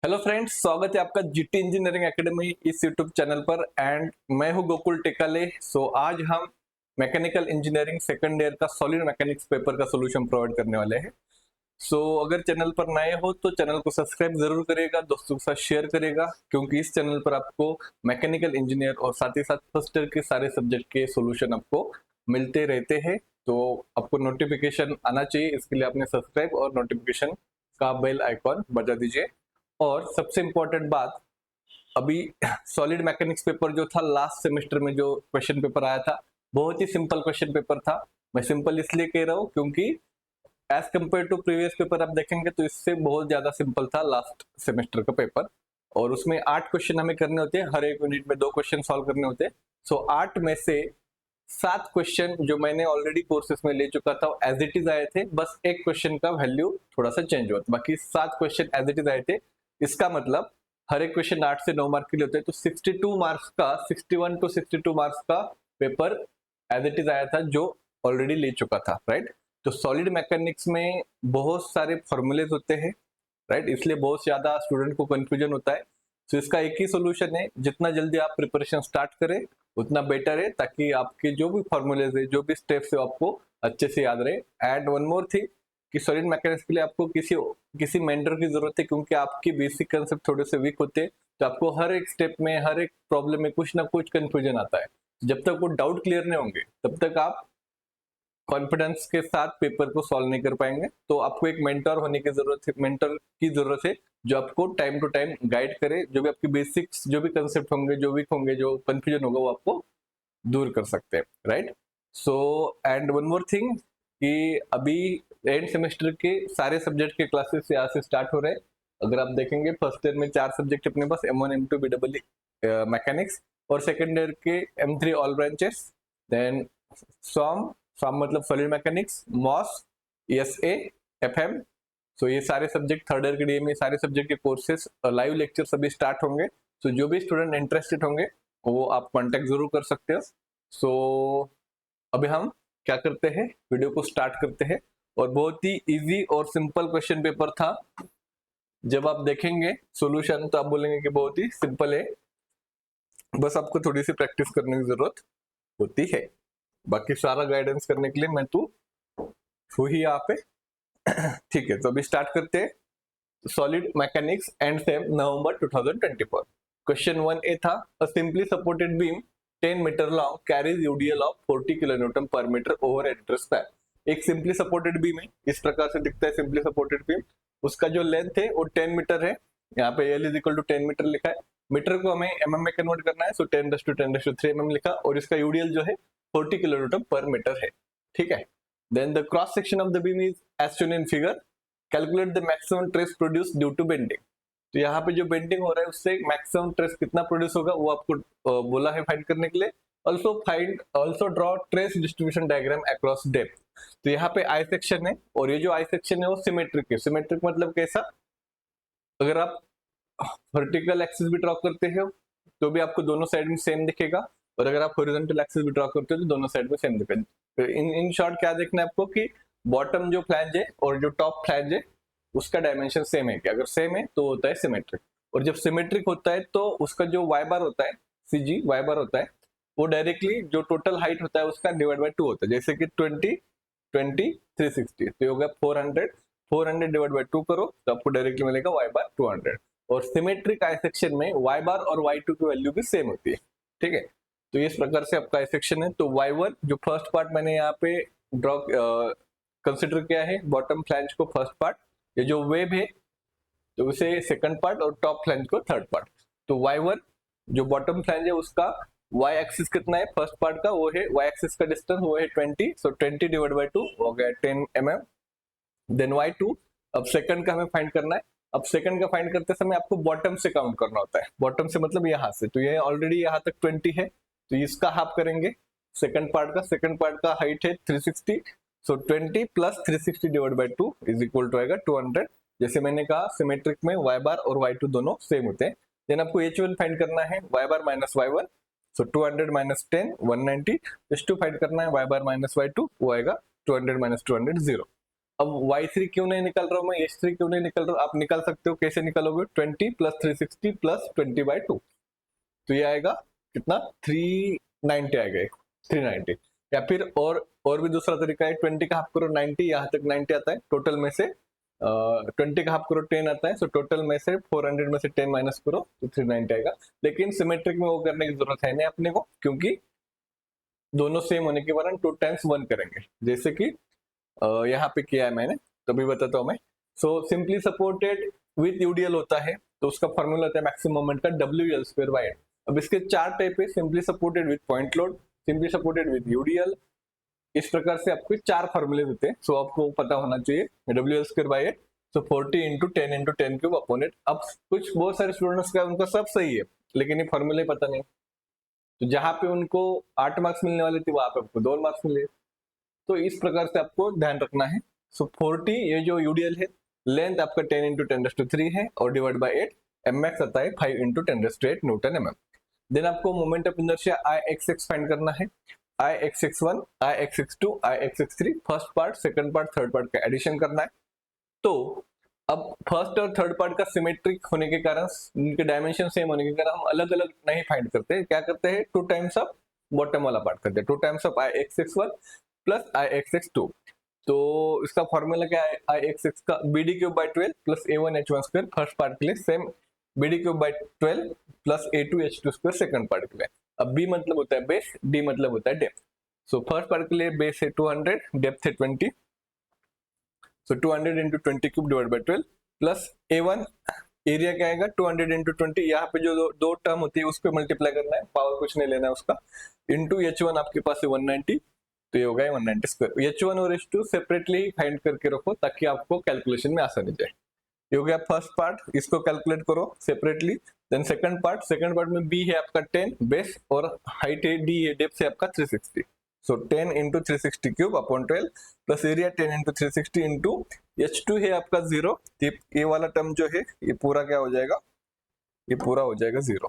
Hello friends, स्वागत है आपका जीटी इंजीनियरिंग एकेडमी इस यूट्यूब चैनल पर। एंड मैं हूं गोकुल टेकाले। आज हम मैकेनिकल इंजीनियरिंग सेकंड ईयर का सॉलिड मैकेनिक्स पेपर का सॉल्यूशन प्रोवाइड करने वाले हैं। अगर चैनल पर नए हो तो चैनल को सब्सक्राइब जरूर करेगा, दोस्तों के साथ शेयर करेगा, क्योंकि इस चैनल पर आपको मैकेनिकल इंजीनियर और साथ ही साथ फर्स्ट ईयर के सारे सब्जेक्ट के सोल्यूशन आपको मिलते रहते हैं। तो आपको नोटिफिकेशन आना चाहिए, इसके लिए आपने सब्सक्राइब और नोटिफिकेशन का बेल आइकॉन बजा दीजिए। और सबसे इंपॉर्टेंट बात, अभी सॉलिड मैकेनिक्स पेपर जो था लास्ट सेमेस्टर में जो क्वेश्चन पेपर आया था, बहुत ही सिंपल क्वेश्चन पेपर था। मैं सिंपल इसलिए कह रहा हूँ क्योंकि as compare to previous paper आप देखेंगे तो इससे बहुत ज्यादा सिंपल था लास्ट सेमेस्टर का पेपर। और उसमें 8 क्वेश्चन हमें करने होते हैं, हर एक यूनिट में 2 क्वेश्चन सॉल्व करने होते हैं। 8 में से 7 क्वेश्चन जो मैंने ऑलरेडी कोर्सेस में ले चुका था एज इट इज आए थे, बस एक क्वेश्चन का वैल्यू थोड़ा सा चेंज हुआ था, बाकी 7 क्वेश्चन एज इट इज आए थे। इसका मतलब हर एक क्वेश्चन 8 से 9 मार्क के लिए होते हैं, तो 62 मार्क्स का 61 टू 62 मार्क्स का पेपर एज इट इज आया था जो ऑलरेडी ले चुका था, राइट। तो सॉलिड मैकेनिक्स में बहुत सारे फॉर्मूलेज होते हैं, राइट, इसलिए बहुत ज्यादा स्टूडेंट को कंफ्यूजन होता है। तो इसका एक ही सोल्यूशन है, जितना जल्दी आप प्रिपरेशन स्टार्ट करें उतना बेटर है, ताकि आपके जो भी फॉर्मूलेज है, जो भी स्टेप्स है, आपको अच्छे से याद रहे। एंड वन मोर थिंग कि सॉलिड मैकेनिक्स के लिए आपको किसी मेंटर की जरूरत है, क्योंकि आपके बेसिक कंसेप्ट थोड़े से वीक होते हैं, तो आपको हर एक स्टेप में, हर एक प्रॉब्लम में कुछ ना कुछ कंफ्यूजन आता है। जब तक वो डाउट क्लियर नहीं होंगे तब तक आप कॉन्फिडेंस के साथ पेपर को सॉल्व नहीं कर पाएंगे। तो आपको एक मेंटर होने की जरूरत है, मेंटर की जरूरत है जो आपको टाइम टू टाइम गाइड करे, जो भी आपकी बेसिक्स, जो भी कंसेप्ट होंगे, जो वीक होंगे, जो कंफ्यूजन होगा, वो आपको दूर कर सकते हैं, right. And one more thing कि अभी एंड सेमेस्टर के सारे सब्जेक्ट के क्लासेस यहाँ से स्टार्ट हो रहे हैं। अगर आप देखेंगे फर्स्ट ईयर में 4 सब्जेक्ट अपने पास, M1 M2 BEE मैकेनिक्स, और सेकंड ईयर के M3 all branches, then SOM मतलब solid mechanics, MOS, ESA, FM। ये सारे सब्जेक्ट थर्ड ईयर के DME सारे सब्जेक्ट के कोर्सेस, लाइव लेक्चर अभी स्टार्ट होंगे। जो भी स्टूडेंट इंटरेस्टेड होंगे वो आप कांटेक्ट जरूर कर सकते हो। अभी हम क्या करते हैं, वीडियो को स्टार्ट करते हैं। और बहुत ही इजी और सिंपल क्वेश्चन पेपर था। जब आप देखेंगे सॉल्यूशन तो आप बोलेंगे कि बहुत ही सिंपल है, बस आपको थोड़ी सी प्रैक्टिस करने की जरूरत होती है। बाकी सारा गाइडेंस करने के लिए मैं तू ही यहाँ पे ठीक है। तो अभी स्टार्ट करते हैं। Solid mechanics end sem November 2024। Question 1A था, a simply supported beam 10 metre long carries UDL of 40 kilonewton per metre over entire span. एक सिंपली सपोर्टेड बीम है, इस प्रकार से दिखता है सिंपली सपोर्टेड बीम। उसका जो लेंथ है वो 10 मीटर है, यहाँ पे L is equal to 10 metre लिखा है। मीटर को हमें mm में कन्वर्ट करना है, 10⁻⁻³ mm लिखा, और इसका यूडीएल जो है 40 किलोन्यूटन पर मीटर है, ठीक है। Then the cross section of the beam is as shown in figure, calculate the maximum stress produced due to bending. तो यहाँ पे जो बेंडिंग हो रहा है उससे मैक्सिमम ट्रेस कितना प्रोड्यूस होगा वो आपको बोला है फाइंड करने के लिए। Also draw trace distribution diagram across depth. तो यहाँ पे आई सेक्शन है, और ये जो आई सेक्शन है वो सिमेट्रिक है। सिमेट्रिक मतलब कैसा, अगर आप वर्टिकल एक्सिस भी ड्रॉ करते हो तो भी आपको दोनों साइड में सेम दिखेगा, और अगर आप हॉरिजॉन्टल एक्सिस भी ड्रॉ करते हो तो दोनों साइड में सेम दिखेगा। तो इन शॉर्ट क्या देखना है आपको कि बॉटम जो फ्लैंज है और जो टॉप फ्लैंज है उसका डायमेंशन सेम है। कि अगर सेम है तो होता है सिमेट्रिक, और जब सिमेट्रिक होता है तो उसका जो वाई बार होता है, CG वाई बार होता है, वो डायरेक्टली जो टोटल हाइट होता है उसका डिवाइड बाय 2 होता है। जैसे कि 20 20 360, तो होगा 400 डिवाइड बाय 2 करो तो आपको डायरेक्टली मिलेगा वाई बार 200। और सिमेट्रिक आई सेक्शन में वाई बार और Y2 की वैल्यू भी सेम होती है, ठीक है। तो इस प्रकार से आपका आई सेक्शन है। तो Y1 जो फर्स्ट पार्ट मैंने यहाँ पे ड्रॉ कंसिडर किया है, बॉटम फ्लैंज को फर्स्ट पार्ट, ये जो वेब है तो उसे सेकंड पार्ट, और टॉप फ्लैंज को थर्ड पार्ट। तो Y1 जो बॉटम फ्लैंज है उसका y एक्सिस कितना है फर्स्ट पार्ट का, वो है y एक्सिस का डिस्टेंस वो है 20, सो 20 डिवाइड बाय 2 हो गया 10 mm। देन Y2 अब सेकंड का हमें फाइंड करना है। अब सेकंड का फाइंड करते समय आपको बॉटम से काउंट करना होता है, बॉटम से मतलब यहाँ से। तो ये ऑलरेडी यहाँ तक 20 है, तो इसका हाफ करेंगे सेकंड पार्ट का हाइट है 360, so 20 plus 360 divide by 2 is equal to आएगा 200। जैसे मैंने कहा सिमेट्रिक में y बार और Y2 दोनों सेम होते हैं। देन आपको H1 फाइंड करना है, y बार माइनस Y1, सो 200 माइनस 10 190। H2 फाइंड करना है, y बार माइनस Y2, वो आएगा 200 माइनस 200 0। अब y3 क्यों नहीं निकल रहा हूं मैं, h3 क्यों नहीं निकल रहा हूं, आप निकाल सकते हो, कैसे निकालोगे, 20 प्लस 360 प्लस 20/2, तो ये आएगा कितना, 390 आएगा, 390। या फिर और भी दूसरा तरीका है, 20 का हाफ करो 90, यहाँ तक 90 आता है, टोटल में से 20 का हाफ करो 10 आता है, सो टोटल में से 400 में से 10 माइनस करो तो 390 आएगा। लेकिन सिमेट्रिक में वो करने की जरूरत है नहीं अपने को, क्योंकि दोनों सेम होने के कारण 2 टाइम्स 1 करेंगे, जैसे कि यहाँ पे किया है मैंने, तो अभी बताता हूँ मैं। So simply supported with UDL होता है, तो उसका फॉर्मूला होता है मैक्सिमम मोमेंट का WL²/8। अब इसके 4 टाइप है, simply supported with point load, simply supported with UDL, इस प्रकार से आपको 4 फॉर्मूले होते हैं। सो आपको पता होना चाहिए WL²/8, सो 40 इंटू 10 इंटू 10 क्यूब अपॉन 8। अब कुछ बहुत सारे स्टूडेंट्स का उनका सब सही है, लेकिन ये फॉर्मूले पता नहीं, तो जहां पे उनको 8 मार्क्स मिलने वाले थे वहां पे आपको 2 मार्क्स मिले, तो इस प्रकार से आपको ध्यान रखना है। सो 40 ये जो यूडीएल है, लेंथ आपका 10 इंटू 10⁻³ है और डिवाइड बाय 8, एमएक्स आता है 5 इंटू 10⁸ न्यूटन mm। देन आपको moment of inertia Ixx find करना है, Ixx1, Ixx2, Ixx3, first part, second part, third part का एडिशन करना है। तो अब फर्स्ट और थर्ड पार्ट का सिमेट्रिक होने के कारण, उनके डायमेंशन सेम होने के कारण हम अलग अलग नहीं फाइंड करते, क्या करते हैं, 2 टाइम्स ऑफ बॉटम वाला पार्ट करते हैं, 2 times of Ixx1 plus Ixx2। तो इसका फॉर्मूला क्या है, Ixx का BD³/12 plus A1H1² first part के लिए, same BD³/12 plus A2H2² second part के लिए। अब B मतलब होता है बेस, D मतलब होता है डेप्थ। सो फर्स्ट पार्ट के लिए बेस है 200, डेप्थ है 20, सो 200 into 20 cube divide by 12 plus A1 area क्या आएगा, 200 इंटू 20, यहाँ पे जो दो टर्म होती है उसको मल्टीप्लाई करना है, पावर कुछ नहीं लेना है उसका, इंटू H1 आपके पास है 190, तो ये हो गया 190²। H1 और H2 सेपरेटली फाइंड करके रखो ताकि आपको कैलकुलेशन में आसानी जाए। ये हो गया फर्स्ट पार्ट, इसको कैलकुलेट करो सेपरेटली। देन सेकंड पार्ट में B है आपका 10 बेस और हाइट है D है, डेप्थ है आपका 360, सो 10 into 360 cube upon 12 plus area 10 into 360 into H2 है आपका 0, ये वाला टर्म जो है ये पूरा क्या हो जाएगा, ये पूरा हो जाएगा 0,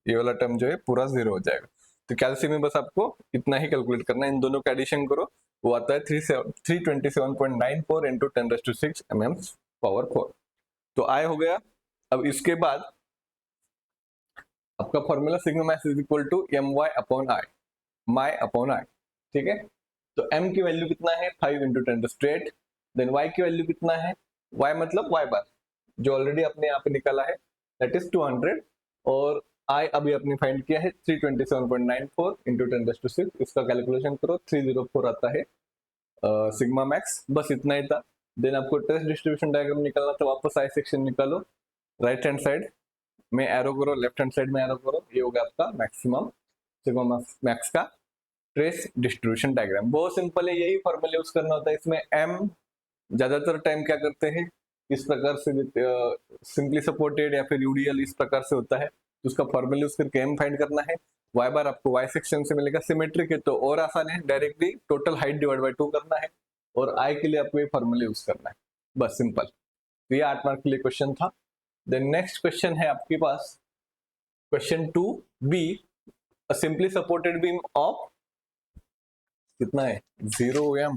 ये वाला टर्म जो है पूरा 0 हो जाएगा। तो कैल्शियम में बस आपको इतना ही कैलकुलेट करना है, इन दोनों का एडिशन करो, वो आता है 327.94 इंटू 10⁶ mm⁴। तो आई हो गया। अब इसके बाद आपका formula sigma max is equal to my upon I, my upon I, ठीक है। तो m की वैल्यू कितना है, 5 इंटू 10⁸। देन y की वैल्यू कितना है, y मतलब y बार जो ऑलरेडी अपने यहाँ पे निकाला है, दैट इज 200, और I अभी अपने फाइंड किया है 327.94 इंटू 10⁶। इसका कैलकुलेशन करो, 304 आता है सिग्मा मैक्स, बस इतना ही था। देन आपको टेस्ट डिस्ट्रीब्यूशन डायग्राम निकालना था, वापस आई सेक्शन निकालो, राइट हैंड साइड में एरो करो, लेफ्ट हैंड साइड में एरो करो, ये होगा आपका मैक्सिमम सिग्मा मैक्स का ट्रेस डिस्ट्रीब्यूशन डायग्राम। बहुत सिंपल है, यही फॉर्मूला यूज करना होता है। इसमें m ज्यादातर टाइम क्या करते हैं, इस प्रकार से सिंपली सपोर्टेड या फिर यूडीएल इस प्रकार से होता है, तो उसका फॉर्मूला यूज करके m फाइंड करना है। y बार आपको y सेक्शन से मिलेगा, सिमेट्रिक है तो और आसान है, directly total height divide by 2 करना है, और i के लिए आपको ये फॉर्मूला यूज करना है, बस सिंपल। तो ये 8 मार्क के लिए क्वेश्चन था। देन नेक्स्ट क्वेश्चन है आपके पास question 2b, simply supported beam of कितना है 0 m,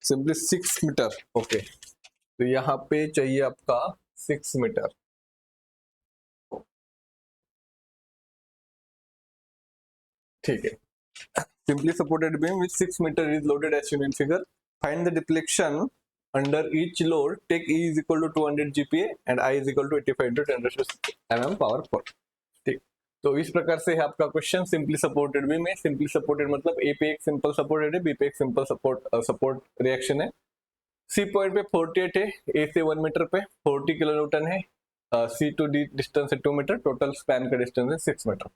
सिंपली 6 मीटर, ओके। तो यहाँ पे चाहिए आपका 6 मीटर, ठीक है। Simply supported beam with 6 metre is loaded as shown in figure. Find the deflection under each load. Take E is equal to 200 GPa and I is equal to 85 into 10⁻⁴ mm⁴ ठीक। तो इस प्रकार से है आपका क्वेश्चन सिंपली सपोर्टेड बीम में। Simply supported मतलब ए पे एक सिंपल सपोर्टेड है, बी पे एक सिंपल सपोर्ट रिएक्शन है। सी पॉइंट पे 48 है, ए से 1 मीटर पे 40 किलो न्यूटन है, सी टू डी डिस्टेंस है 2 मीटर, टोटल स्पैन का डिस्टेंस है 6 मीटर।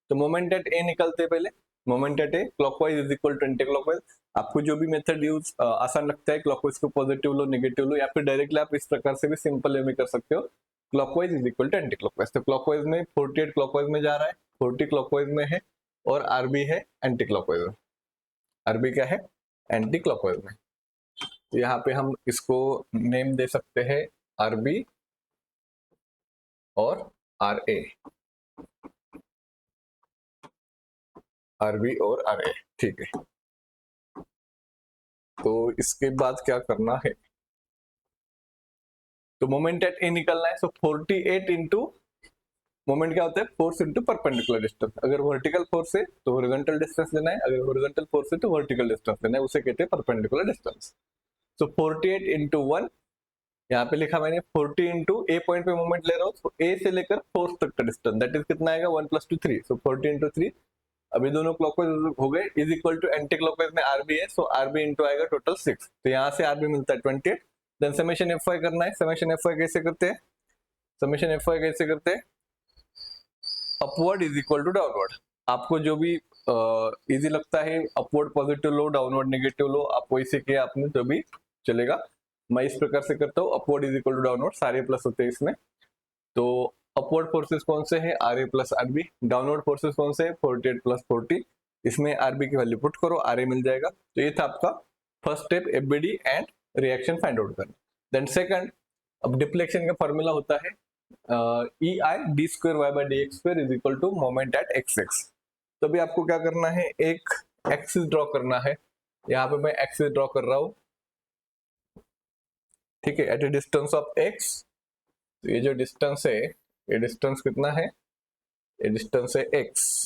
तो मोमेंट एट ए निकलते पहले, moment at A clockwise is equal to anti clockwise. आपको जो भी मेथड यूज आसान लगता है, क्लॉकवाइज को पॉजिटिव लो, नेगेटिव लो, या फिर डायरेक्टली आप इस प्रकार से भी सिंपल वे में कर सकते हो, clockwise is equal to anti clockwise. तो क्लॉकवाइज में 48 क्लॉकवाइज में जा रहा है, 40 क्लॉकवाइज में है, और आरबी है एंटी क्लॉकवाइज में। आरबी क्या है, एंटी क्लॉकवाइज में। तो यहाँ पे हम इसको नेम दे सकते हैं आरबी और आर ए, आरबी और आर ए, ठीक है। तो इसके बाद क्या करना है, तो मोमेंट एट ए निकलना है। सो 48 इंटू मोमेंट क्या होता है, फोर्स इंटू परपेंडिकुलर डिस्टेंस। अगर वर्टिकल फोर्स है तो हॉरिजॉन्टल डिस्टेंस लेना है, अगर हॉरिजॉन्टल फोर्स है तो वर्टिकल डिस्टेंस लेना है, उसे कहते हैं परपेंडिकुलर डिस्टेंस। सो 48 इंटू 1, यहाँ पे लिखा मैंने 40 इंटू ए पॉइंट पे मोमेंट ले रहा हूँ, तो ए से लेकर फोर्स तक का डिस्टेंस दैट इज कितना आएगा 1 + 2 3। सो 40 इंटू 3, अभी दोनों क्लॉकवाइज हो गए, is equal to anti clockwise में आरबी है, सो आरबी इंटू आएगा टोटल 6, तो यहाँ से आरबी मिलता है 28। देन समेशन एफ वाई करना है। समेशन एफ वाई कैसे करते हैं, समेशन एफ वाई कैसे करते हैं, upward is equal to downward. आपको जो भी इजी लगता है, अपवर्ड पॉजिटिव लो, डाउनवर्ड नेगेटिव लो, आप वैसे किया आपने जो भी चलेगा। मैं इस प्रकार से करता हूँ, upward is equal to downward, सारे प्लस होते हैं इसमें। तो अपवर्ड फोर्सेस कौन से हैं, R A plus RB. Downward forces कौन से हैं, 48 + 40। इसमें आरबी की वैल्यू पुट करो, आर ए मिल जाएगा। तो ये था आपका first step, FBD and reaction find out करना। देन सेकंड, अब डिफ्लेक्शन का फॉर्मूला होता है E I D square Y by D X square is equal to moment at x x. तो अभी आपको क्या करना है, एक एक्सिस ड्रॉ करना है। यहाँ पे मैं एक्सिस ड्रॉ कर रहा हूँ, ठीक है, at a distance of x. तो ये जो डिस्टेंस है, ये डिस्टेंस कितना है, ये डिस्टेंस है एक्स,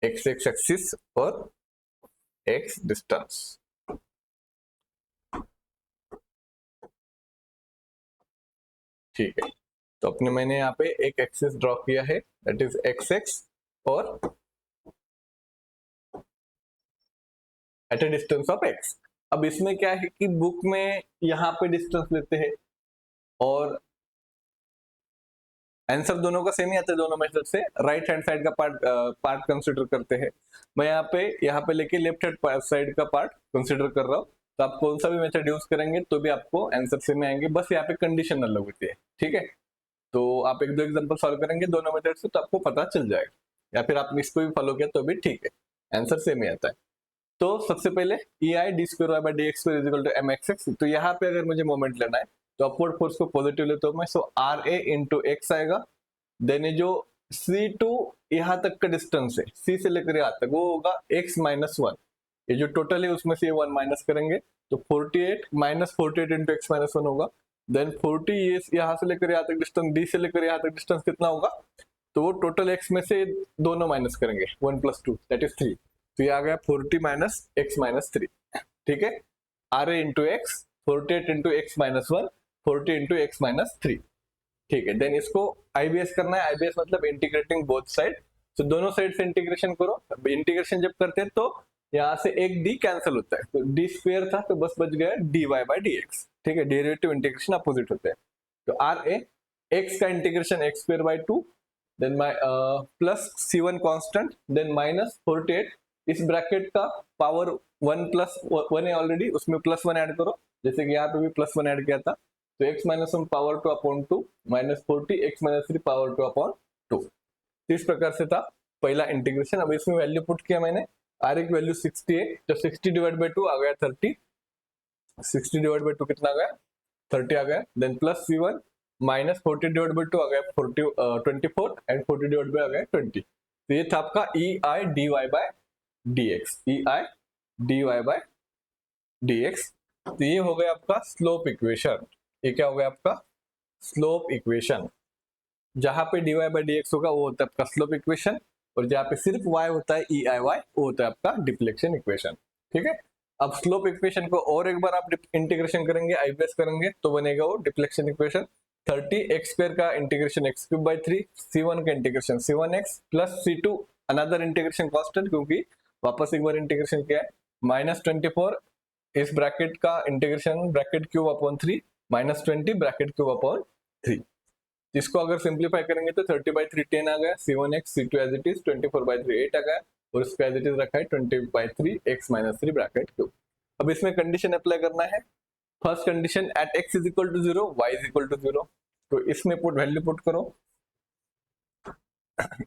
एक्स एक्स एक्सिस और एक्स डिस्टेंस। ठीक है, तो अपने मैंने यहाँ पे एक एक्सिस ड्रॉ किया है, दैट इज एक्स एक्स और at a distance of x. अब इसमें क्या है कि बुक में यहाँ पे डिस्टेंस लेते हैं और आंसर दोनों का सेम ही आता है, दोनों मेथड से राइट हैंड साइड का पार्ट कंसीडर करते हैं। मैं यहाँ पे लेके लेफ्ट हैंड साइड का पार्ट कंसीडर कर रहा हूँ। तो आप कौन सा भी मेथड यूज करेंगे तो भी आपको आंसर सेम आएंगे, बस यहाँ पे कंडीशन अलग होती है, ठीक है। तो आप एक दो एग्जांपल सॉल्व करेंगे दोनों मेथड से तो आपको पता चल जाएगा, या फिर आप इसको भी फॉलो किया तो भी ठीक है, आंसर सेम ही आता है। तो सबसे पहले E I D square Y by D X square is equal to M X x. तो यहाँ पे अगर मुझे मोमेंट लेना है तो अपवर्ड फोर्स को पॉजिटिव लेता हूँ मैं, सो आर ए इंटू एक्स आएगा। देन ये जो सी टू यहाँ तक का डिस्टेंस है, सी से लेकर यहाँ तक, वो होगा एक्स माइनस 1। ये जो टोटल है उसमें से 1 माइनस करेंगे तो 48 माइनस 48 इंटू एक्स माइनस 1 होगा। देन 40 ये यहाँ से लेकर यहाँ तक डिस्टेंस, डी से लेकर यहाँ तक डिस्टेंस कितना होगा, तो वो टोटल एक्स में से दोनों माइनस करेंगे, 1 + 2 दैट इज 3। तो ये आ गया 40 माइनस एक्स माइनस 3, ठीक है। R A into x, 48 into x minus 1, 40 into x minus 3, ठीक है। देन इसको आईबीएस करना है, आईबीएस मतलब इंटीग्रेटिंग बोथ साइड। तो दोनों साइड से इंटीग्रेशन करो। इंटीग्रेशन जब करते हैं तो यहाँ से एक डी कैंसिल होता है, तो डी स्क्वायर था तो बस बच गया d Y by D x, ठीक है। डेरिवेटिव इंटीग्रेशन अपोजिट होते हैं। तो आर ए एक्स का integration x square by 2, then my plus C1 constant, then minus 48, इस ब्रैकेट का पावर 1 + 1 है ऑलरेडी, उसमें +1 ऐड करो, जैसे कि यहाँ पे भी +1 ऐड किया था। तो x minus 1 power 2 upon 2 minus 40 x माइनस 3 पावर 2 अपॉन 2। इस प्रकार से था पहला इंटीग्रेशन। अब इसमें वैल्यू पुट किया मैंने, आर की वैल्यू 60 है, तो 60 डिवाइड बाई 2 आ गया 30, 60 डिवाइड बाई 2 कितना आ गया 30 आ गया। Then plus C1 minus 40 divide by 2 आ गया 24 एंड 40 डिवाइड बाई आ गया 20। तो ये था आपका E I D Y by D X, E I D Y by D X. तो ये हो गया आपका स्लोप इक्वेशन। ये क्या हो गया आपका स्लोप इक्वेशन। जहां पे dy बाई डी एक्स होगा वो होता है आपका स्लोप इक्वेशन, और जहां पे सिर्फ y होता है ई आई वाई, वो होता है आपका डिफ्लेक्शन इक्वेशन, ठीक है। अब स्लोप इक्वेशन को और एक बार आप इंटीग्रेशन करेंगे, आईबीएस करेंगे तो बनेगा वो डिफ्लेक्शन इक्वेशन। 30 एक्स स्क्वायर का integration x cube by 3, C1 का integration C1 x plus C2 another integration constant क्योंकि वापस एक बार इंटीग्रेशन किया है, माइनस 24 इस ब्रैकेट का integration bracket cube upon 3 minus 20 bracket cube upon 3। इसको अगर सिंप्लीफाई करेंगे तो 30 बाई 3 10 आ गया, C1 x C2 as it is, 24 बाई 3 8 आ गया, और इसको एज इट इज रखा है 20 बाई 3 x माइनस 3 ब्रैकेट क्यूब। अब इसमें कंडीशन अप्लाई करना है। First condition at x is equal to 0 y is equal to 0, तो इसमें वैल्यू पुट करो,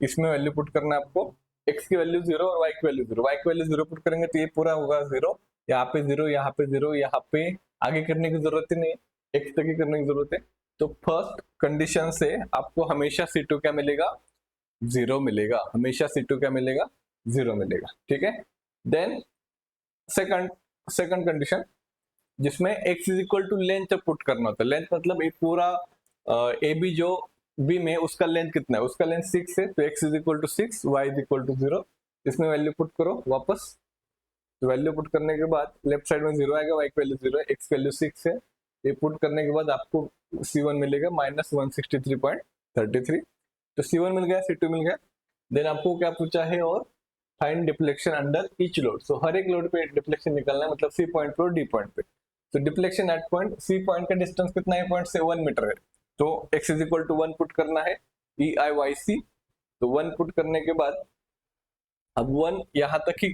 इसमें वैल्यू पुट करना है आपको, x की वैल्यू 0 और y की वैल्यू 0। y की वैल्यू 0 पुट करेंगे तो ये पूरा होगा 0, यहाँ पे 0, यहाँ पे 0, यहाँ पे आगे करने की जरूरत ही नहीं, x तक ही करने की जरूरत है। तो फर्स्ट कंडीशन से आपको हमेशा C2 क्या मिलेगा 0 मिलेगा, हमेशा C2 क्या मिलेगा 0 मिलेगा, ठीक है। देन सेकंड कंडीशन जिसमें x is equal to length put करना होता है। लेंथ मतलब एक पूरा ए बी जो बीम है उसका लेंथ कितना है, उसका लेंथ 6 है, तो x is equal to 6, y is equal to 0। इसमें वैल्यू पुट करो वापस, तो वैल्यू पुट करने के बाद लेफ्ट साइड में 0 आएगा, y की वैल्यू 0 है, x वैल्यू 6 है। ये पुट करने के बाद आपको C1 मिलेगा -163.33। तो C1 मिल गया, C2 मिल गया। देन आपको क्या पूछा है, और find deflection under each load. So हर एक लोड पे डिफ्लेक्शन निकालना है, मतलब C पॉइंट पे और D पॉइंट पे। तो deflection at point C point का डिस्टेंस कितना है, पॉइंट से 1 मीटर है, तो x is equal to 1 put करना है, EIYC। तो 1 पुट करने के बाद अब 1 यहाँ तक ही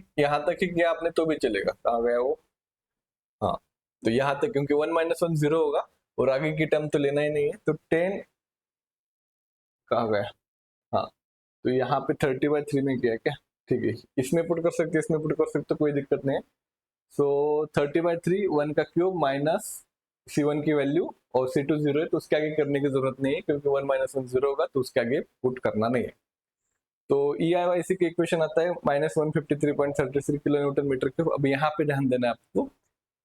किया आपने तो भी चलेगा। कहाँ गया वो, हाँ, तो यहाँ तक, क्योंकि 1 - 1 0 होगा और आगे की टर्म तो लेना ही नहीं है। तो 10 कहाँ गया, हाँ, तो यहाँ पे 30/3 में किया क्या, ठीक है। इसमें पुट कर सकते, इसमें पुट कर सकते, कोई दिक्कत नहीं है। सो 30/3 1 का क्यूब माइनस C1 की वैल्यू, और C2 0 है तो उसके आगे करने की जरूरत नहीं है, क्योंकि 1 - 1 0 होगा तो उसके आगे पुट करना नहीं है। तो EIYC का इक्वेशन आता है -153.33 किलो न्यूटन मीटर क्यूब। अब यहाँ पे ध्यान देना है आपको,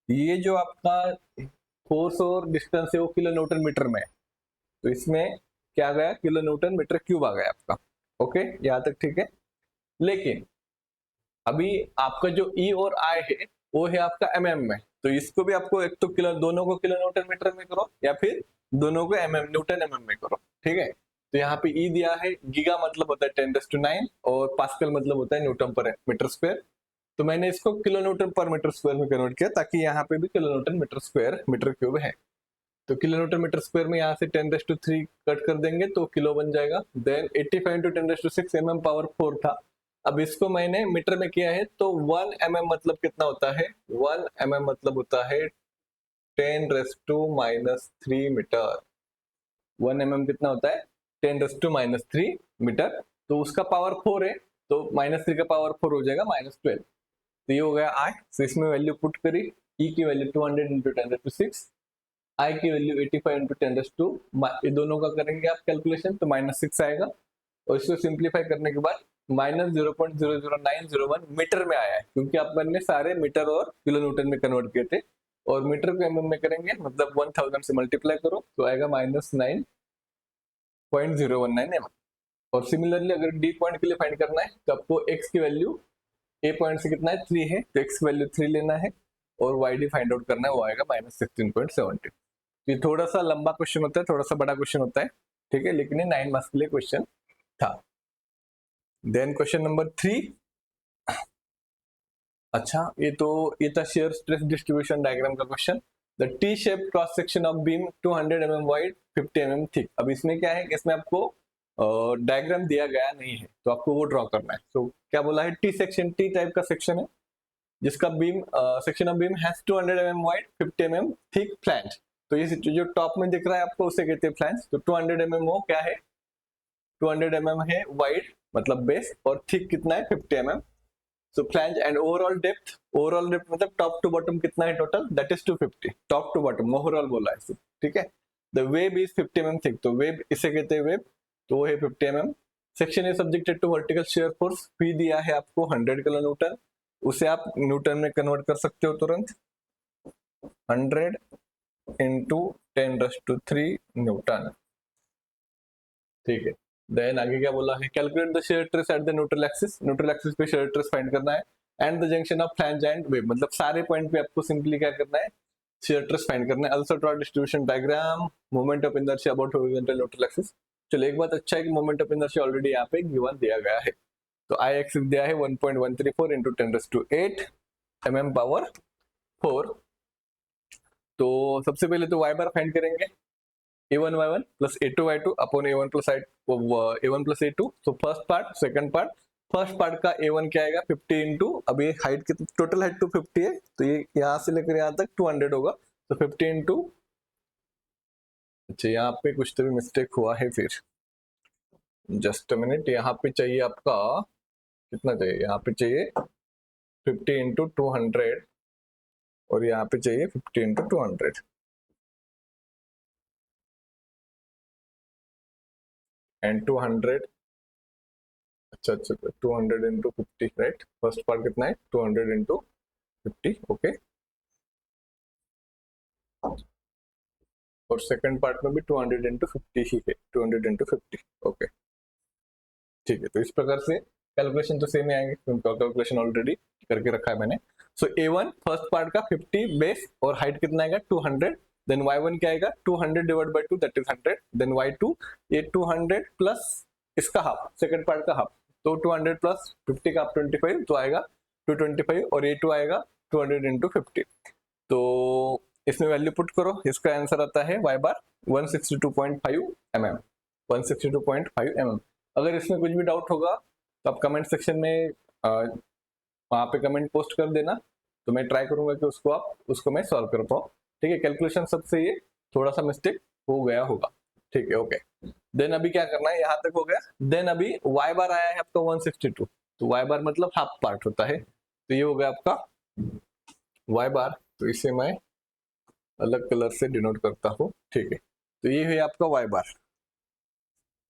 ये जो आपका फोर्स और डिस्टेंस है वो किलो न्यूटन मीटर में है, तो इसमें क्या आ गया, किलो न्यूटन मीटर क्यूब आ गया आपका। ओके, यहाँ तक ठीक है। लेकिन अभी आपका जो E और I है वो है आपका mm में, तो इसको भी आपको एक तो दोनों को किलो न्यूटन मीटर में करो, या फिर दोनों को न्यूटन mm में करो, ठीक है। तो यहाँ पे E दिया है, गीगा मतलब होता है 10⁹, और पास्कल मतलब होता है न्यूटन पर मीटर स्क्वायर। तो मैंने इसको किलो न्यूटन पर मीटर स्क्वायर में कन्वर्ट किया, ताकि यहाँ पे भी kilo newton metre square metre cube है। तो किलो न्यूटन मीटर स्क्वायर में यहाँ से 10⁻³ कट कर देंगे तो किलो बन जाएगा। देन 85 × 10⁻6 mm पावर 4 था। अब इसको मैंने मीटर में किया है, तो 1 mm मतलब कितना होता है, 1 mm मतलब होता है 10⁻³ मीटर। 1 mm कितना होता है, 10⁻³ मीटर। तो उसका पावर 4 है, तो -3 का पावर 4 हो जाएगा -12। तो ये हो गया I। तो इसमें वैल्यू पुट करी, E की वैल्यू 200 × 10⁻6, I की वैल्यू 85 × 10⁻2, ये दोनों का करेंगे आप कैलकुलेशन तो -6 आएगा। और इसको सिंप्लीफाई करने के बाद -0.00901 मीटर में आया है, क्योंकि अपन ने सारे मीटर और किलो न्यूटन में कन्वर्ट किए थे। और मीटर को mm में करेंगे, मतलब 1000 से मल्टीप्लाई करो तो आएगा -9.019 mm। और सिमिलरली अगर D पॉइंट के लिए फाइंड करना है तो आपको x की वैल्यू A पॉइंट से कितना है, 3 है, तो x की वैल्यू 3 लेना है, और YD फाइंड आउट करना है, वो आएगा -16.70। ये थोड़ा सा लंबा क्वेश्चन होता है, थोड़ा सा बड़ा क्वेश्चन होता है, ठीक है, लेकिन ये 9 मार्क्स के लिए क्वेश्चन था। देन क्वेश्चन नंबर 3, अच्छा ये था शेयर स्ट्रेस डिस्ट्रीब्यूशन डायग्राम का question. The T shape cross section of beam 200 mm wide 50 mm thick. अब इसमें क्या है, इसमें आपको डायग्राम दिया गया नहीं है, तो आपको वो ड्रॉ करना है। तो क्या बोला है, टी सेक्शन, टी टाइप का सेक्शन है, जिसका beam section of beam has 200 mm wide 50 mm thick flange. तो ये जो टॉप में दिख रहा है आपको उसे कहते हैं फ्लैंज। तो 200 mm वो क्या है, 200 mm है वाइड मतलब बेस, और थिक कितना है 50 mm। So flange and overall depth मतलब टॉप टू बॉटम कितना है total, that is 250। Top to bottom overall बोला है, ठीक है। The web is 50 mm thick, तो वेब इसे कहते हैं वेब, तो वो है 50 mm। Section is subjected to vertical shear force, P दिया है आपको 100 किलो न्यूटन, उसे आप न्यूटन में कन्वर्ट कर सकते हो तुरंत, 100 × 10⁻³ न्यूटन, ठीक है। देन आगे क्या बोला है, calculate the shear stress at the neutral axis. Neutral axis पे शियर स्ट्रेस फाइंड करना है, and the junction of flange and web, मतलब सारे पॉइंट पे आपको सिंपली क्या करना है, शियर स्ट्रेस फाइंड करना है। Also draw distribution diagram, moment of inertia about horizontal neutral axis. चलो एक बात अच्छा है कि मोमेंट ऑफ इनर्शिया ऑलरेडी यहाँ पे गिवन दिया गया है। तो आई एक्सिस दिया है 1.134 × 10⁸ mm पावर 4। तो सबसे पहले तो y बार फाइंड करेंगे, a1 y1 plus a2 y2 upon a1 plus a2। तो first part, second part, first part का a1 क्या आएगा 50 इंटू, अब ये हाइट कितनी, टोटल हाइट 250 है, तो ये यहाँ से लेकर यहाँ तक 200 होगा, तो 50 इंटू, अच्छा यहाँ पे कुछ तो भी मिस्टेक हुआ है, फिर जस्ट अ मिनट, यहाँ पे चाहिए आपका कितना चाहिए, यहाँ पे चाहिए 50 इंटू 200, और यहाँ पे चाहिए 50 इंटू 200, एंड 200, अच्छा अच्छा 200 इंटू 50, राइट। फर्स्ट पार्ट कितना है 200 इंटू 50, ओके। और सेकंड पार्ट में भी 200 इंटू 50 ही है, 200 इंटू 50, ओके ठीक है। तो इस प्रकार से कैलकुलेशन तो सेम ही आएंगे क्योंकि कैलकुलेशन ऑलरेडी करके रखा है मैंने। सो A1 फर्स्ट पार्ट का 50 बेस और हाइट कितना आएगा 200, देन Y1 क्या आएगा 200 divide by 2 that is 100, then Y2 ये 200 प्लस इसका हाफ, सेकंड पार्ट का हाफ, तो 200 प्लस 50 का हाफ 25 तो आएगा 225, और A2 आएगा 200 इंटू 50। तो इसमें वैल्यू पुट करो, इसका आंसर आता है y बार 162.5 mm, 162.5 mm। अगर इसमें कुछ भी डाउट होगा तो आप कमेंट सेक्शन में वहाँ पे कमेंट पोस्ट कर देना, तो मैं ट्राई करूंगा कि उसको मैं सॉल्व कर पाऊँ। ठीक है, कैलकुलेशन सबसे ये थोड़ा सा मिस्टेक हो गया होगा। ठीक है, ओके। देन अभी क्या करना है, यहाँ तक हो गया। देन अभी y बार आया है आपका 162, तो y बार मतलब हाफ पार्ट होता है, तो ये हो गया आपका y बार। तो इसे मैं अलग कलर से डिनोट करता हूँ। ठीक है, तो ये है आपका y बार,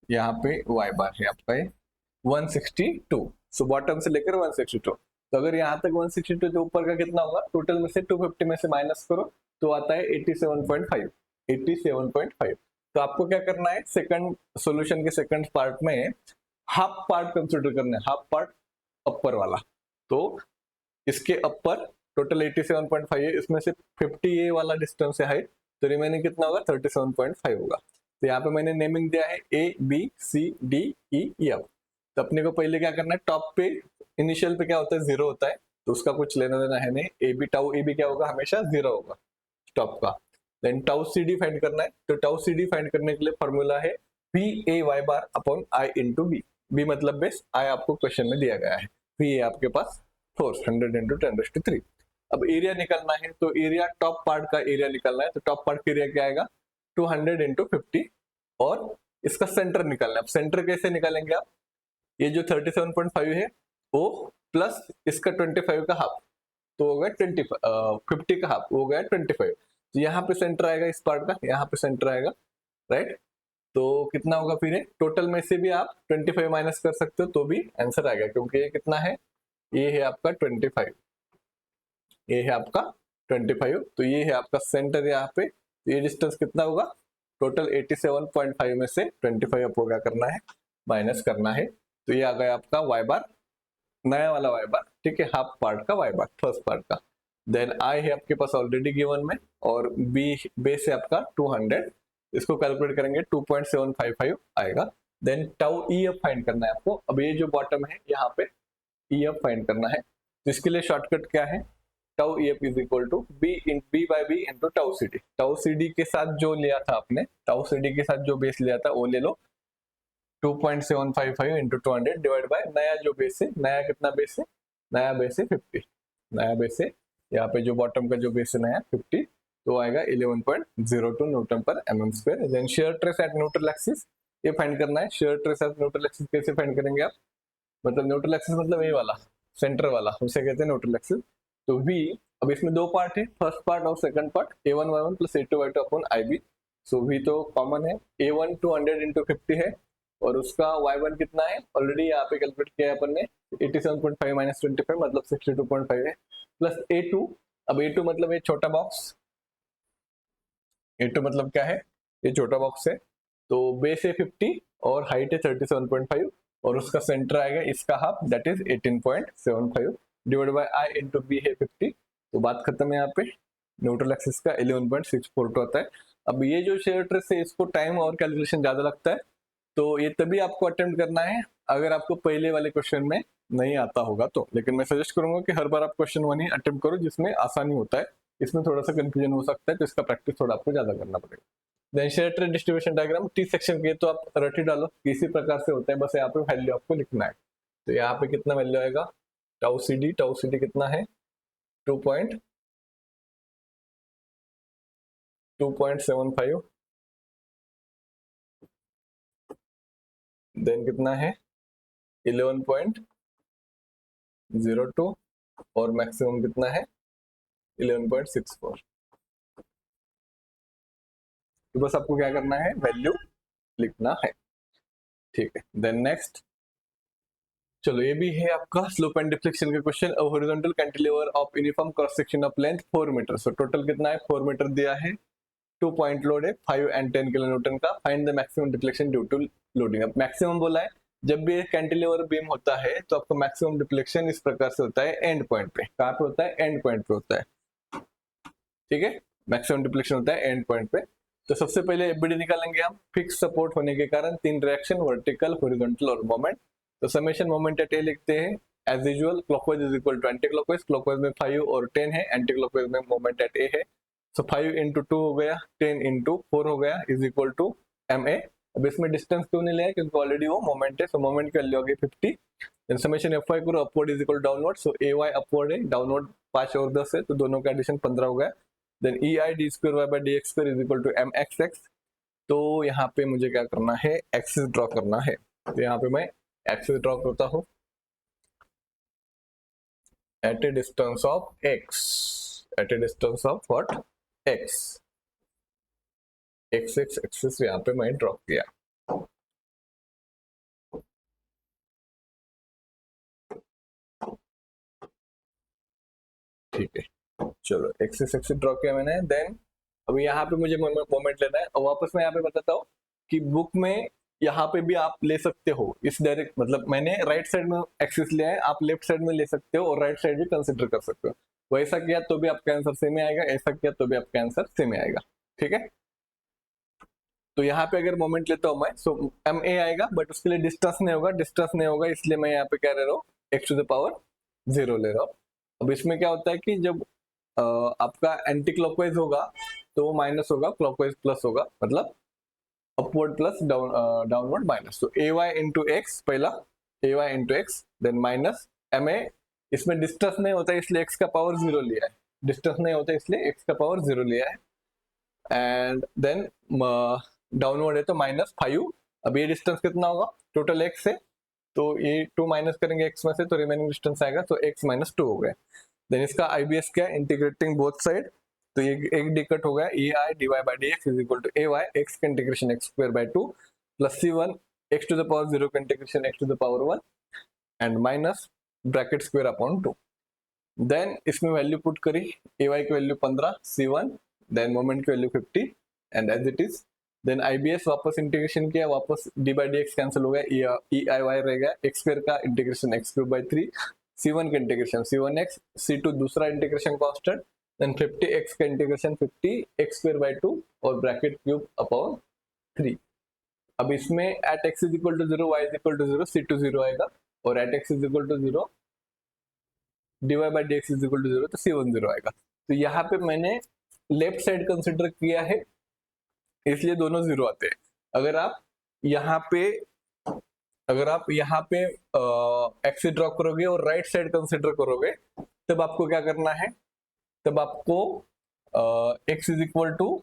यहाँ पे y बार है आपका ये 162। सो बॉटम से लेकर 162, तो अगर यहाँ तक 162 जो ऊपर का कितना होगा, टोटल में से 250 में से माइनस करो तो आता है 87.5, 87.5। तो आपको क्या करना है, सेकंड सॉल्यूशन के सेकंड पार्ट में हाफ पार्ट कंसिडर करना है, हाफ पार्ट अपर वाला। तो इसके अपर टोटल 87.5 है, इसमें से 50 ये वाला डिस्टेंस है हाइट, तो रिमेनिंग कितना होगा 37.5 होगा। तो यहाँ पे मैंने नेमिंग दिया है ABCDE। तो अपने को पहले क्या करना है, टॉप पे इनिशियल पे क्या होता है 0 होता है, तो उसका कुछ लेना देना है नहीं। AB टाउ AB क्या होगा, हमेशा 0 होगा टॉप का। देन टाउ CD फाइंड करना है, तो टाउ CD फाइंड करने के लिए फॉर्मूला है VAY bar upon I into B। B मतलब बेस, I आपको क्वेश्चन में दिया गया है, V आपके पास फोर्स 100 इंटू 10⁻³ अब एरिया निकलना है, तो एरिया टॉप पार्ट का एरिया निकलना है, तो टॉप पार्ट का एरिया क्या आएगा 200 इंटू 50, और इसका सेंटर निकालना है। अब सेंटर कैसे निकालेंगे आप, ये जो 37.5 है वो प्लस इसका 25 का हाफ, तो हो गया 50 का हाफ हो गया 25। तो यहाँ पे सेंटर आएगा इस पार्ट का, यहाँ पे सेंटर आएगा, राइट। तो कितना होगा फिर, टोटल में से भी आप 25 माइनस कर सकते हो तो भी आंसर आएगा, क्योंकि ये कितना है, ये है आपका 25, ये है आपका 25, तो ये है आपका सेंटर यहाँ पे। तो ये डिस्टेंस कितना होगा, टोटल 87.5 में से 25 आपको क्या करना है, माइनस करना है। तो ये आ गया आपका y बार, नया वाला y बार, ठीक है, हाफ पार्ट का y बार, फर्स्ट पार्ट का। देन I है आपके पास ऑलरेडी गिवन में, और B बेस है आपका 200, इसको कैलकुलेट करेंगे 2.755 आएगा। देन टाउ EF फाइंड करना है आपको। अब ये जो बॉटम है यहाँ पे EF फाइंड करना है, तो इसके लिए शॉर्टकट क्या है, tau EF is equal to B by B into tau CD। Tau CD के साथ जो लिया था आपने, टाउ CD के साथ जो बेस लिया था वो ले लो, 2.755 इंटू 200 डिवाइड बाय नया जो बेस है, नया कितना बेस है, नया बेस है 50, नया बेस है यहाँ पे जो बॉटम का जो बेस है नया 50, तो आएगा 11.02 न्यूटन पर mm²। Then shear stress at neutral axis, ये फाइंड करना है। Shear stress at neutral axis कैसे फाइंड करेंगे आप, मतलब न्यूट्रल एक्सिस मतलब ये वाला सेंटर वाला, उसे कहते हैं न्यूट्रल एक्सिस। तो V, अब इसमें दो पार्ट है, फर्स्ट पार्ट और second part, A1Y1 plus A2Y2 upon IB। सो V तो कॉमन है, A1 200 इंटू 50 है, और उसका Y1 कितना है, ऑलरेडी यहाँ पे कैलकुलेट किया है अपन ने, 87.5 माइनस 25 मतलब 62.5 है, प्लस A2। अब A2 मतलब ये छोटा बॉक्स, A2 मतलब क्या है, ये छोटा बॉक्स है। तो बेस है 50 और हाइट है 37.5, और उसका सेंटर आएगा इसका half that is 18.75 divide by I into B है 50। तो बात खत्म है यहाँ पे, न्यूट्रल एक्सिस का 11.642 आता है। अब ये जो शेयर ट्रेस है इसको टाइम और कैलकुलेशन ज्यादा लगता है, तो ये तभी आपको अटेम्प्ट करना है अगर आपको पहले वाले क्वेश्चन में नहीं आता होगा तो। लेकिन मैं सजेस्ट करूंगा कि हर बार आप क्वेश्चन 1 ही अटेम्प्ट करो, जिसमें आसानी होता है, इसमें थोड़ा सा कंफ्यूजन हो सकता है, तो इसका प्रैक्टिस थोड़ा आपको ज्यादा करना पड़ेगा। Then shear stress distribution diagram T section के तो आप रट ही डालो, किसी प्रकार से होता है, बस यहाँ पे वैल्यू आपको लिखना है। तो यहाँ पे कितना वैल्यू आएगा, टाउ CD कितना है 2.75, देन कितना है 11.02, और मैक्सिमम कितना है 11.64। तो बस आपको क्या करना है, वैल्यू लिखना है, ठीक है। देन नेक्स्ट चलो ये भी है आपका स्लोप एंड डिफ्लेक्शन का question. Horizontal cantilever of uniform cross section of length 4 metre. So total कितना है, 4 मीटर दिया है, 2 पॉइंट लोड है 5 एंड 10 किलो न्यूटन का। Find the maximum deflection due to loading. अब मैक्सिमम बोला है, जब भी कैंटिलीवर बीम होता है तो आपको मैक्सिमम डिफ्लेक्शन इस प्रकार से होता है एंड पॉइंट पे। कहाँ पे होता है, एंड पॉइंट पे होता है, ठीक है। मैक्सिमम डिफ्लेक्शन होता है एंड पॉइंट पे। तो सबसे पहले एफबीडी निकालेंगे हम। फिक्स सपोर्ट होने के कारण 3 रिएक्शन, वर्टिकल, हॉरिजॉन्टल और मोमेंट। तो समेशन मोमेंट एट ए लिखते हैं as usual, clockwise is equal to anti clockwise. Clockwise में 5 और 10 है, एंटी क्लॉकवाइज में मोमेंट एट ए है। सो 5 इंटू 2 हो गया, 10 इंटू 4 हो गया, इज इक्वल टू ma। अब इसमें डिस्टेंस क्यों नहीं लिया है, क्योंकि ऑलरेडी वो मोमेंट है। सो मोमेंट की वैल्यू हो गई 50। देन समेशन fy करो, upward is equal downward. So ay upward है, डाउनवर्ड 5 और 10 है, तो दोनों का एडिशन 15 हो गया। Then ei d square y by dx square is equal to mxx। तो यहाँ पे मुझे क्या करना है, एक्सिस ड्रॉ करना है। तो यहाँ पे मैं एक्सिस ड्रॉ करता हूँ at a distance of x, at a distance of what, x axis यहाँ पे मैं ड्रॉ किया। ठीक है, चलो एक्सिस ड्रॉ किया मैंने। देन अब यहाँ पे मुझे मोमेंट लेना है, और वापस मैं यहाँ पे बताता हूँ कि बुक में यहाँ पे भी आप ले सकते हो इस डायरेक्ट, मतलब मैंने राइट साइड में एक्सिस लिया है, आप लेफ्ट साइड में ले सकते हो और राइट साइड भी कंसिडर कर सकते हो। वैसा किया तो भी आपका आंसर सेम आएगा, ऐसा किया तो भी आपका आंसर सेम आएगा, ठीक है। तो यहाँ पे अगर मोमेंट लेता हूँ मैं, सो ma आएगा, बट उसके लिए डिस्टेंस नहीं होगा, डिस्टेंस नहीं होगा, इसलिए मैं यहाँ पे क्या ले रहा हूँ, x टू द पावर 0 ले रहा हूँ। अब इसमें क्या होता है कि जब आपका एंटी क्लॉकवाइज होगा तो वो माइनस होगा, क्लॉकवाइज प्लस होगा, मतलब अपवर्ड प्लस डाउनवर्ड माइनस। तो ay इंटू एक्स, पहला ay into x, then minus ma। इसमें डिस्टेंस नहीं होता इसलिए x का पावर 0 लिया है, डिस्टेंस नहीं होता इसलिए x का पावर 0 लिया है। एंड देन डाउनवर्ड है तो -5। अब ये डिस्टेंस कितना होगा, टोटल x है, तो ये 2 माइनस करेंगे x में से, तो रिमेनिंग डिस्टेंस आएगा, तो x - 2 हो गया। देन इसका IBS क्या है, इंटीग्रेटिंग बोथ साइड, तो ये एक डिकट हो गया, ei dy by dx is equal to ay x का integration x square by 2 plus c1 x to the power 0 का integration x to the power 1 and minus bracket square upon 2। Then इसमें value put करी, ay की value 15, c1, then moment की value 50 and as it is. Then IBS वापस integration किया, वापस d by dx cancel हो गया, ei रह गया, x स्क्वायर का integration x cube by 3, c1 का इंटीग्रेशन c1x, c2 दूसरा इंटीग्रेशन कांस्टेंट, देन 50x का इंटीग्रेशन 50 x स्क्वायर बाय 2 और ब्रैकेट क्यूब अपॉन 3। अब इसमें at x is equal to 0, y is equal to 0, c2 0 आएगा, और at x is equal to 0, dy by dx is equal to 0, तो c1 0 आएगा। तो यहाँ पे मैंने लेफ्ट साइड कंसिडर किया है, इसलिए दोनों 0 आते हैं। अगर आप यहाँ पे एक्सिस ड्रॉ करोगे और राइट साइड कंसिडर करोगे, तब आपको क्या करना है, तब आपको x इज इक्वल टू,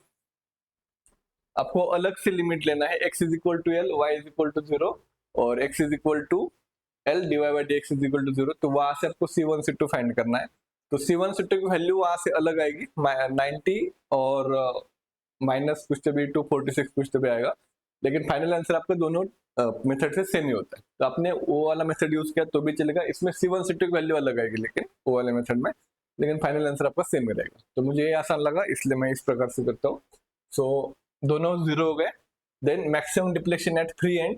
आपको अलग से लिमिट लेना है, x is equal to l, y is equal to 0 और x is equal to l, dy by dx is equal to 0। तो वहां से आपको c1 c2 फाइंड करना है। तो c1 c2 की वैल्यू वहां से अलग आएगी, 90 और माइनस कुछ तो भी 246 कुछ तो भी आएगा, लेकिन फाइनल आंसर आपका दोनों मेथड से सेम ही होता है। तो आपने वो वाला मेथड यूज किया तो भी चलेगा, इसमें c1 c2 की वैल्यू अलग आएगी लेकिन वो वाले मेथड में, लेकिन फाइनल आंसर आपका सेम ही रहेगा। तो मुझे ये आसान लगा इसलिए मैं इस प्रकार से करता हूँ। सो दोनों 0 हो गए। Then maximum deflection at free end.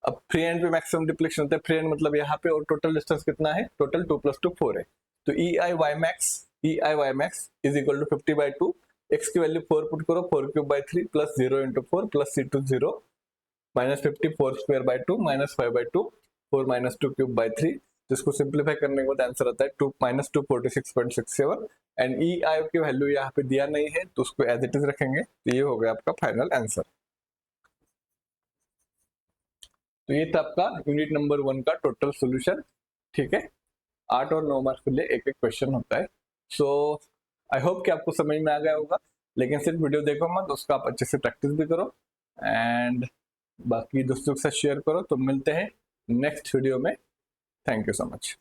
अब फ्री एंड पे मैक्सिमम डिफ्लेक्शन होता है, फ्री एंड मतलब यहाँ पे, और टोटल डिस्टेंस कितना है, टोटल 2 + 2 4 है। तो ei y max is equal to 50 by 2, x की वैल्यू 4 पुट करो, 4 cube by 3 plus 0 into 4 plus c2 0 minus 50 4 square by 2 minus 5 by 2 4 minus 2 cube by 3, जिसको सिंप्लीफाई करने के बाद आंसर आता है 2 - 246.67 एंड ei की वैल्यू यहाँ पे दिया नहीं है तो उसको एज इट इज रखेंगे। तो ये हो गया आपका फाइनल आंसर। तो ये था आपका यूनिट नंबर 1 का टोटल सोल्यूशन, ठीक है। 8 और 9 मार्क्स के लिए एक क्वेश्चन होता है। सो आई होप कि आपको समझ में आ गया होगा, लेकिन सिर्फ वीडियो देखो मत, उसका आप अच्छे से प्रैक्टिस भी करो एंड बाकी दोस्तों के साथ शेयर करो। तो मिलते हैं नेक्स्ट वीडियो में। Thank you so much.